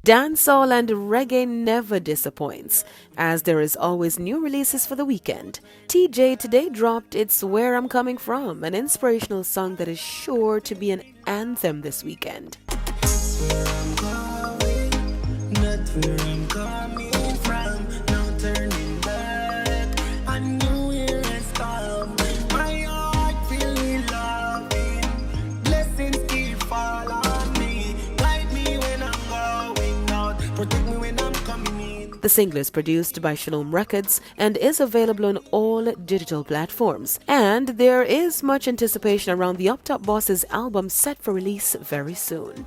Dancehall and reggae never disappoints, as there is always new releases for the weekend. TJ today dropped It's Where I'm Coming From, an inspirational song that is sure to be an anthem this weekend. Where I'm going, not where I'm coming from, no turning back. I knew it has come. My heart feeling loving. Blessings keep fall on me. Guide me when I'm going out. Protect me when I'm coming in. The single is produced by Shalom Records and is available on all digital platforms. And there is much anticipation around the Up Top Boss's album set for release very soon,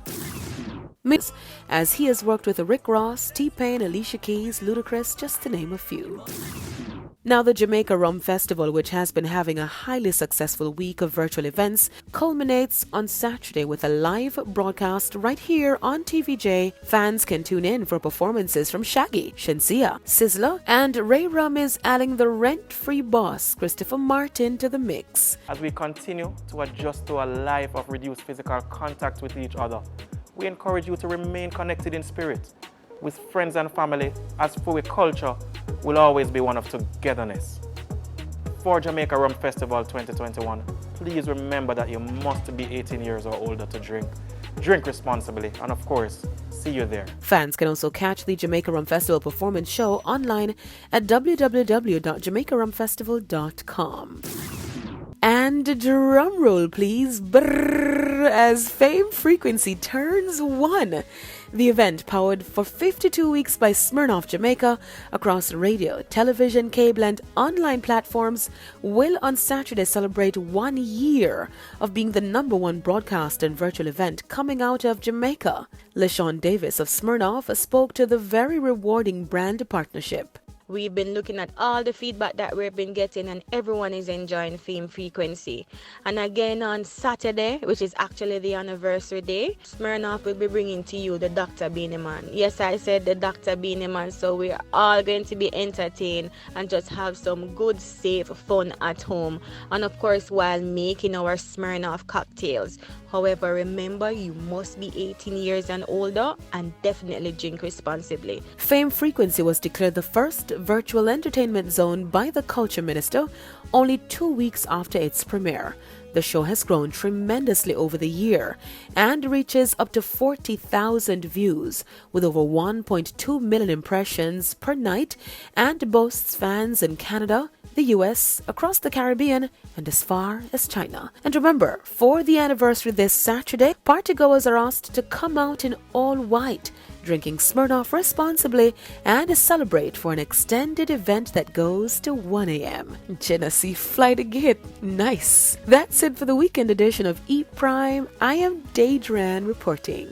as he has worked with Rick Ross, T-Pain, Alicia Keys, Ludacris, just to name a few. Now, the Jamaica Rum Festival, which has been having a highly successful week of virtual events, culminates on Saturday with a live broadcast right here on TVJ. Fans can tune in for performances from Shaggy, Shensia, Sizzla, and Ray Rum is adding the rent-free boss, Christopher Martin, to the mix. As we continue to adjust to a life of reduced physical contact with each other, we encourage you to remain connected in spirit with friends and family, as Fui culture will always be one of togetherness. For Jamaica Rum Festival 2021, please remember that you must be 18 years or older to drink. Drink responsibly, and of course, see you there. Fans can also catch the Jamaica Rum Festival performance show online at www.jamaicarumfestival.com. And drum roll, please, brrr, as Fame Frequency turns 1. The event, powered for 52 weeks by Smirnoff Jamaica across radio, television, cable, and online platforms, will on Saturday celebrate 1 year of being the #1 broadcast and virtual event coming out of Jamaica. LaShawn Davis of Smirnoff spoke to the very rewarding brand partnership. We've been looking at all the feedback that we've been getting, and everyone is enjoying Fame Frequency. And again on Saturday, which is actually the anniversary day, Smirnoff will be bringing to you the Dr. Beanie Man. Yes, I said the Dr. Beanie Man, so we're all going to be entertained and just have some good, safe fun at home. And of course, while making our Smirnoff cocktails. However, remember, you must be 18 years and older and definitely drink responsibly. Fame Frequency was declared the first virtual entertainment zone by the Culture Minister only 2 weeks after its premiere. The show has grown tremendously over the year and reaches up to 40,000 views with over 1.2 million impressions per night and boasts fans in Canada, the US, across the Caribbean, and as far as China. And remember, for the anniversary this Saturday, partygoers are asked to come out in all white, drinking Smirnoff responsibly, and celebrate for an extended event that goes to 1 a.m. Genesee flight again. Nice. That's it for the weekend edition of E Prime. I am Daedran reporting.